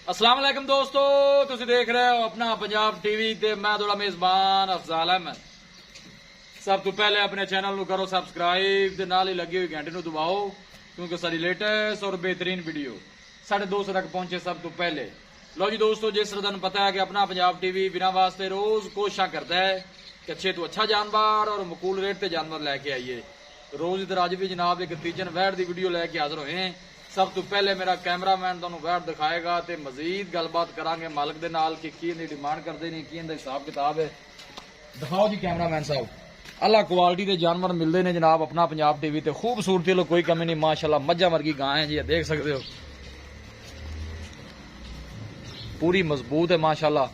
अस्सलाम वालेकुम दोस्तों, तुसी देख रहे हो अपना पंजाब टीवी ते मैं थोड़ा मेजबान अफजाल अहमद। सब तो पहले अपने चैनल को करो सबसक्राइब ते नाल ही लगी हुई घंटे दबाओ क्योंकि सारी लेटेस्ट और बेहतरीन वीडियो 250 तक पहुंचे सब तो पहले। लो जी दोस्तों, जिस तरह तुहानू पता है कि अपना पंजाब टीवी बिना वास्ते रोज कोशिश करता है कि अच्छे तो अच्छा जानवर और मकूल रेट ते जानवर लैके आइए। रोज इधर अज भी जनाब एक तीजन वैट की वीडियो लैके हाजिर होए हैं। सब तो पहले मेरा कैमरामैन तुहानू वैट दिखाएगा ते मजीद गलबात करांगे मालिक दे नाल कि की इहदी डिमांड करदे ने, की इहदा हिसाब किताब है। दिखाओ जी कैमरामैन साहब। अल्लाह क्वालिटी के जानवर मिलते हैं जनाब अपना पंजाब टीवी ते। खूबसूरती लो कोई कमी नहीं, माशाल्लाह मज्जा वर्गी गां है जी, देख सकते हो पूरी मजबूत है माशाल्लाह।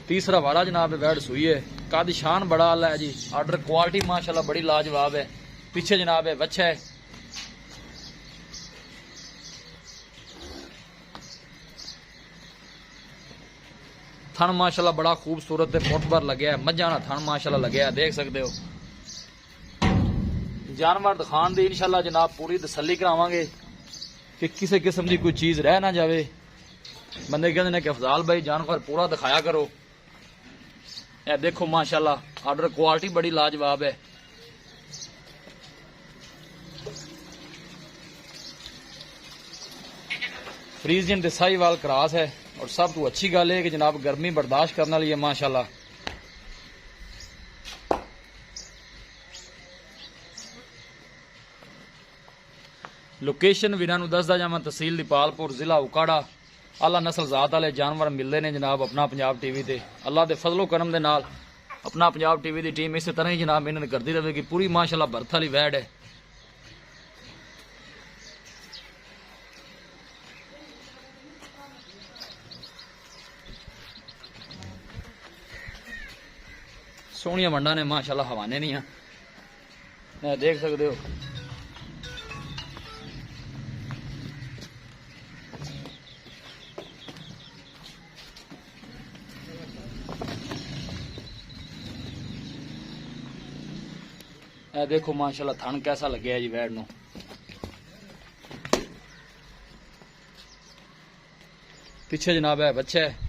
तीसरा वाला जनाब वैट सुई है, कद शान बड़ा आला है जी। आर्डर क्वालिटी माशाल्लाह बड़ी लाजवाब है। पीछे जनाब है बच्चा है, थन माशाल्लाह बड़ा खूबसूरत है, फुट भर लगे है, मज्जा ना थन माशाल्लाह लगे है, देख सकते हो। जानवर दिखाने दी इंशाल्लाह जनाब पूरी तसल्ली करावांगे कि किसी किस्म की कोई चीज रह ना जाए। बंदे कहते हैं कि अफजाल भाई जानवर पूरा दिखाया करो। ये देखो माशाल्लाह आर्डर क्वालिटी बड़ी लाजवाब है। फ्रीजियन ते साहिवाल क्रॉस है और सब तो अच्छी गल है कि जनाब गर्मी बर्दाश्त करने वाली है माशाल्लाह। लोकेशन वीरां नूं दसदा जावां, तहसील दीपालपुर, जिला उकाड़ा। आला नस्ल जात वाले जानवर मिलते हैं जनाब अपना पंजाब टीवी ते। अल्लाह के फजलो करम दे नाल अपना पंजाब टीवी की टीम इस तरह ही जनाब मेहनत करती रहेगी। पूरी माशाल्लाह बर्थ वाली वैड है। सोहनिया वंडा ने माशाल्लाह, हवाने नहीं है, देख सकते हो। देखो माशाल्लाह थन कैसा लगे है जी वैड नूं। पीछे जनाब है बच्चा है,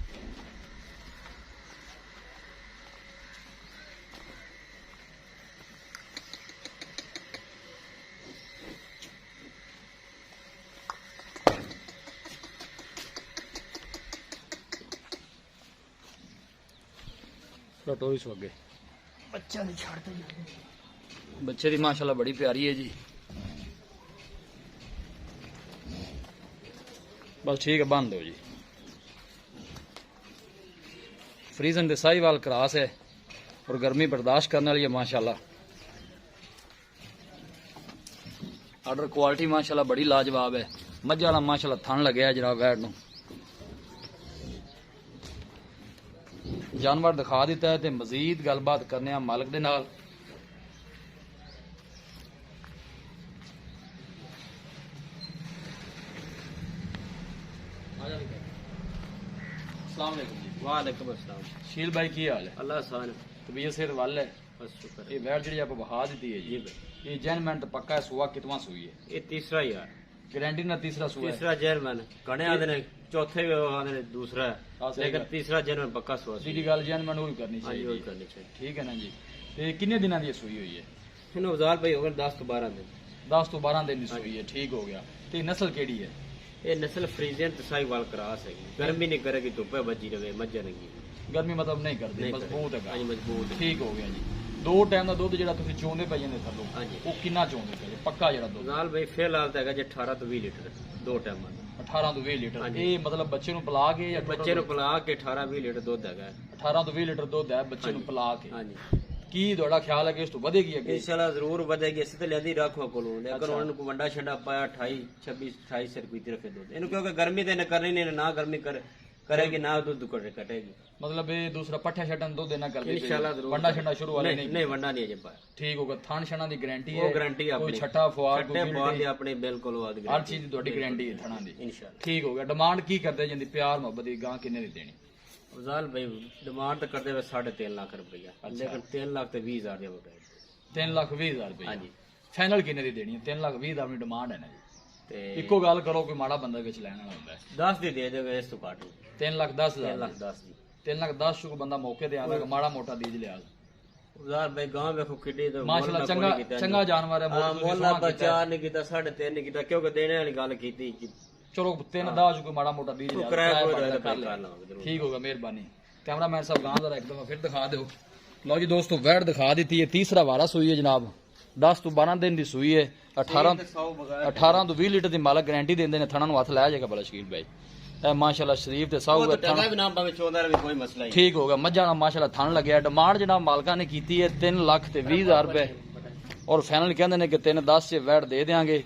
टोरी सो अगे बच्चा नहीं छाड़ते, बच्चे की माशाल्लाह बड़ी प्यारी है जी। बस ठीक है, बंद दो जी। फ्रीजन दे साहिवाल क्रॉस है और गर्मी बर्दाश्त करने वाली है माशाल्लाह। आर्डर क्वालिटी माशाल्लाह बड़ी लाजवाब है। मज्जा वाला माशाल्लाह थन लगे है जनाब वैड नूं। जानवर दिखा दिता है ते मजीद गलबात करने आ मालिक दे नाल। अस्सलाम वालेकुम जी। वालेकुम अस्सलाम। शील भाई की हाल है? अल्लाह आसान। तबीयत सेहत वाल है? बस शुक्र है। ये वैट जी आप बहा दी है जी, ये जैनमैन पक्का है, सुआ कितवा सुई है? ये तीसरा ही यार, गारंटी ना तीसरा सुआ है? तीसरा जैनमैन घने आते ने, चौथे आते ने दूसरा है, लेकिन तीसरा जैनमैन पक्का सुआ सीधी गल जैनमैन वही करनी हाँ जी, वही चाहिए। करनी चाहिए। ठीक है ना जी। ते किन्ने दिनों की सुई हुई है? इन्हें अफजाल भाई हो गए 10 तो 12 दिन। 10 तो 12 दिन की सुई है, ठीक हो गया। ते नस्ल केड़ी है? ये नस्ल फ्रीजियन ते साहिवाल क्रॉस है। गर्मी नहीं करेगी, धुप्पे बजी रहे, मज्जा नहीं। गर्मी मतलब नहीं करती, नहीं मजबूत है। हाँ जी, मजबूत है। ठीक हो गया जी। 2 टाइम का दुध जो तुम चोंदे पे जाते थलो, हाँ जी। वो कितना चोंदे पे पक्का जरा दुध? अफजाल भाई फिलहाल तो है जी 18 तो 20 लीटर 2 टाइम। 18 तो 20 लीटर। हाँ जी। ये मतलब बच्चे ਨੂੰ पिला के या बच्चे ਨੂੰ पिला के 18 20 लीटर दूध है। 18 तो 20 लीटर दुध है बच्चे ਨੂੰ पिला के। हाँ जी, की ਤੁਹਾਡਾ ख्याल है कि इस तो ਵਧੇਗੀ ਅੱਗੇ? इंशाल्लाह जरूर बढ़ेगी। असं तो लिया रखो को, लेकिन अच्छा। उन्होंने वंडा छंडा पाया 28 26 28 से पीती रखे दूध इन, क्योंकि गर्मी तो इन्हें करनी नहीं, ना गर्मी करेगी ना दूध कटेगी। मतलब ये दूसरा पट्ठा छटन दुध देना कर इंशाल्लाह जरूर। वंडा छंडा शुरू वाले नहीं? नहीं वंडा नहीं है जब पाया। ठीक होगा। थान छना की गारंटी है? वो गारंटी कोई अपनी छट्टा फुआर छट्टे फुआर दी अपनी बिल्कुल हर चीज की ਤੁਹਾਡੀ गारंटी है थाना दी? इंशाल्लाह। ठीक हो गया। डिमांड की करते जिंदी प्यार मोहब्बत की गां किन्ने दी देनी? अफजाल भाई डिमांड तो करते हुए 3.5 लाख रुपया, लेकिन 3 लाख तो 20,000 दिया 3,20,000 रुपये। हाँ जी। फाइनल किन्ने दी देनी है? 3,20,000 अपनी डिमांड है ना जी? ਤੇ ਇੱਕੋ ਗੱਲ ਕਰੋ, ਕੋਈ ਮਾੜਾ ਬੰਦਾ ਵਿੱਚ ਲੈਣ ਵਾਲਾ ਹੁੰਦਾ ਹੈ। 10 ਦੀ ਦੇ ਦੇਵੇ, ਇਸ ਤੋਂ ਘੱਟ 3,10,000 3 ਲੱਖ 10 ਦੀ 3,10,000 ਚੋਂ ਬੰਦਾ ਮੌਕੇ ਤੇ ਆਂਦਾ ਮਾੜਾ ਮੋਟਾ ਦੀਜ ਲਿਆ। ਯਾਰ ਬਈ ਗਾਂ ਵੇਖੋ ਕਿੱਡੀ ਤੇ ਮਾਸ਼ਾਅੱਲਾ ਚੰਗਾ ਜਾਨਵਰ ਹੈ, ਬਹੁਤ ਮੋਲਾ ਬੱਚਾ ਨਹੀਂ ਕੀਤਾ, 3.5 ਨਹੀਂ ਕੀਤਾ, ਕਿਉਂਕਿ ਦੇਣੇ ਵਾਲੀ ਗੱਲ ਕੀਤੀ ਕਿ ਚਲੋ 3,10,000 ਚੋਂ ਕੋਈ ਮਾੜਾ ਮੋਟਾ ਦੀਜ ਲਿਆ ਕਿਰਾਇਆ ਕੋਈ ਕਰ ਕਰ ਲਿਆ। ਲਵਾਂਗੇ। ਠੀਕ ਹੋਗਾ, ਮਿਹਰਬਾਨੀ। कैमरामैन साहब गांव जरा एक दफा फिर दिखा दो। लो जी दोस्तों, वैट दिखा दी है, तीसरा वारा सूई है जनाब, 10 तो 12 दिन की सूई है, 18 तो 20 लीटर की मालक गारंटी देंगे ने, थणा हथ लै जाएगा बड़ा शकील भाई माशाल्लाह शरीफ ते साहू ठीक होगा। मझा माशाल्लाह थण लगे। डिमांड जनाब मालका ने की है 3,20,000 रुपए और फाइनल कहते हैं कि 3,10 से वैट दे देंगे।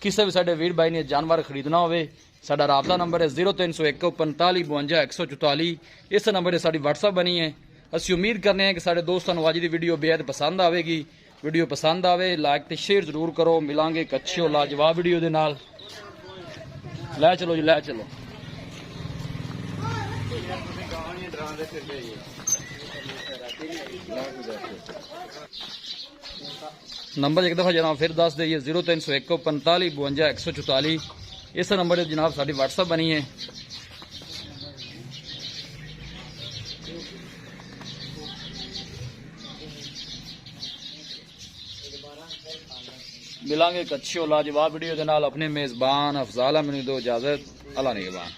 किसी भी साडे वीर भाई ने जानवर खरीदना हो, साडा राबता नंबर है 0301 45 52 144। इस नंबर से साडी WhatsApp बनी है। असी उम्मीद करने हैं कि साडे दोस्तों को अज की वीडियो बेहद पसंद आएगी। वीडियो पसंद आवे लाइक ते शेयर जरूर करो। मिलांगे एक अच्छी और लाजवाब वीडियो दे नाल। लै चलो जी, लै चलो। नंबर एक दफा जनाब फिर दस दईए 0301 45 52 144। इस नंबर पर जनाब साडी WhatsApp बनी है। मिलांगे एक अच्छी और लाजवाब वीडियो के नाल। अपने मेजबान अफजाल अहमद दो इजाजत। अल्लाह निगहबान।